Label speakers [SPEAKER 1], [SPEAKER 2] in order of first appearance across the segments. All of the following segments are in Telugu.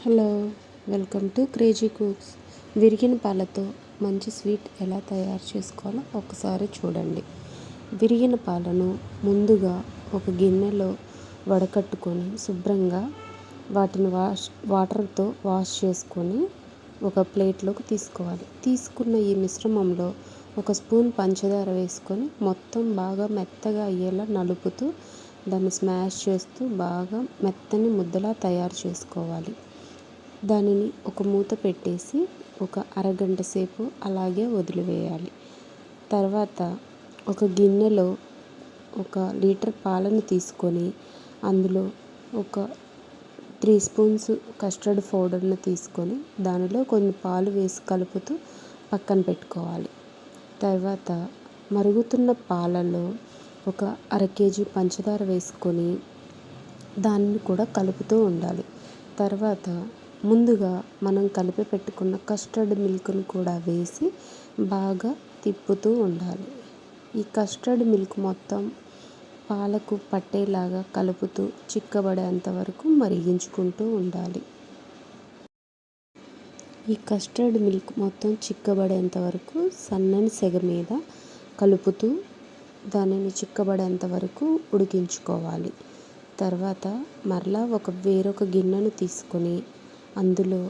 [SPEAKER 1] Hello, welcome to crazy cooks. విరిగిన పాలతో మంచి స్వీట్ ఎలా తయారు చేసుకోవాలో ఒకసారి చూడండి. విరిగిన పాలను ముందుగా ఒక గిన్నెలో వడకట్టుకొని శుభ్రంగా వాటిని వాటర్తో వాష్ చేసుకొని ఒక ప్లేట్లోకి తీసుకోవాలి. తీసుకున్న ఈ మిశ్రమంలో ఒక స్పూన్ పంచదార వేసుకొని మొత్తం బాగా మెత్తగా అయ్యేలా నలుపుతూ దాన్ని స్మాష్ చేస్తూ బాగా మెత్తని ముద్దలా తయారు చేసుకోవాలి. దానిని ఒక మూత పెట్టేసి ఒక అరగంట సేపు అలాగే వదిలివేయాలి. తర్వాత ఒక గిన్నెలో 1 లీటర్ పాలను తీసుకొని అందులో ఒక 3 స్పూన్స్ కస్టర్డ్ పౌడర్ని తీసుకొని దానిలో కొన్ని పాలు వేసి కలుపుతూ పక్కన పెట్టుకోవాలి. తర్వాత మరుగుతున్న పాలలో ఒక కేజీ పంచదార వేసుకొని దాన్ని కూడా కలుపుతూ ఉండాలి. తర్వాత ముందుగా మనం కలిపి పెట్టుకున్న కస్టర్డ్ మిల్క్ను కూడా వేసి బాగా తిప్పుతూ ఉండాలి. ఈ కస్టర్డ్ మిల్క్ మొత్తం పాలకు పట్టేలాగా కలుపుతూ చిక్కబడేంత వరకు మరిగించుకుంటూ ఉండాలి. ఈ కస్టర్డ్ మిల్క్ మొత్తం చిక్కబడేంత వరకు సన్నని సెగ మీద కలుపుతూ దానిని చిక్కబడేంత వరకు ఉడికించుకోవాలి. తర్వాత మరలా వేరొక గిన్నెను తీసుకొని అందులో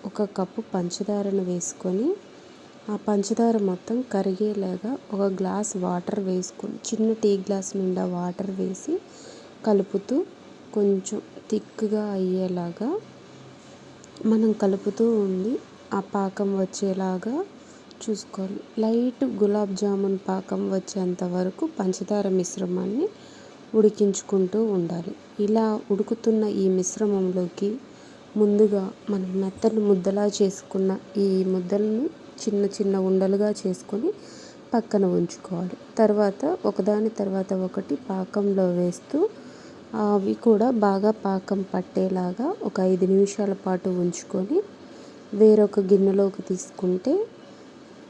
[SPEAKER 1] 1 కప్పు పంచదారను వేసుకొని ఆ పంచదార మొత్తం కరిగేలాగా 1 గ్లాస్ వాటర్ వేసుకొని చిన్న టీ గ్లాస్ నిండా వాటర్ వేసి కలుపుతూ కొంచెం థిక్గా అయ్యేలాగా మనం కలుపుతూ ఉండి ఆ పాకం వచ్చేలాగా చూసుకోవాలి. లైట్ గులాబ్ జామున్ పాకం వచ్చేంత వరకు పంచదార మిశ్రమాన్ని ఉడికించుకుంటూ ఉండాలి. ఇలా ఉడుకుతున్న ఈ మిశ్రమంలోకి ముందుగా మనం మెత్తని ముద్దలా చేసుకున్న ఈ ముద్దలను చిన్న చిన్న ఉండలుగా చేసుకొని పక్కన ఉంచుకోవాలి. తర్వాత ఒకదాని తర్వాత ఒకటి పాకంలో వేస్తూ అవి కూడా బాగా పాకం పట్టేలాగా ఒక 5 నిమిషాల పాటు ఉంచుకొని వేరొక గిన్నెలోకి తీసుకుంటే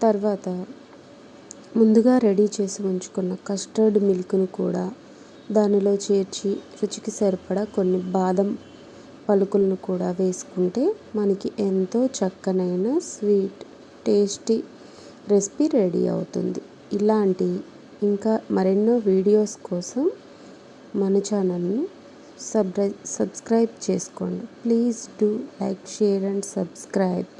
[SPEAKER 1] తర్వాత ముందుగా రెడీ చేసి ఉంచుకున్న కస్టర్డ్ మిల్క్ను కూడా దానిలో చేర్చి రుచికి సరిపడా కొన్ని బాదం పలుకులను కూడా వేసుకుంటే మనకి ఎంతో చక్కనైన స్వీట్ టేస్టీ రెసిపీ రెడీ అవుతుంది. ఇలాంటి ఇంకా మరెన్నో వీడియోస్ కోసం మన ఛానల్ని సబ్స్క్రైబ్ చేసుకోండి. Please do like, share and subscribe.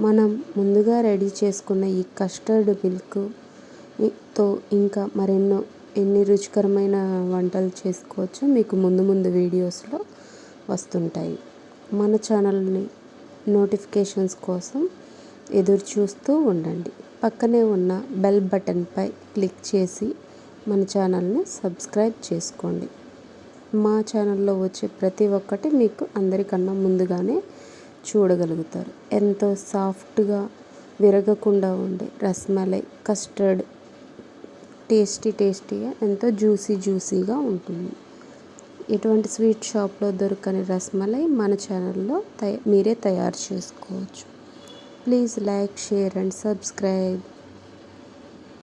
[SPEAKER 1] మనం ముందుగా రెడీ చేసుకున్న ఈ కస్టర్డ్ మిల్క్తో ఇంకా మరెన్నో ఎన్ని రుచికరమైన వంటలు చేసుకోవచ్చో మీకు ముందు వీడియోస్లో వస్తుంటాయి. మన ఛానల్ని నోటిఫికేషన్స్ కోసం ఎదురు చూస్తూ ఉండండి. పక్కనే ఉన్న బెల్ బటన్పై క్లిక్ చేసి మన ఛానల్ని సబ్స్క్రైబ్ చేసుకోండి. మా ఛానల్లో వచ్చే ప్రతి ఒక్కటి మీకు అందరికన్నా ముందుగానే చూడగలుగుతారు. ఎంతో సాఫ్ట్గా విరగకుండా ఉండే రస్మలై కస్టర్డ్ టేస్టీగా ఎంతో జ్యూసీగా ఉంటుంది. ఎటువంటి స్వీట్ షాప్లో దొరకని రస్మలై మన ఛానల్లో మీరే తయారు చేసుకోవచ్చు. Please like, share and subscribe.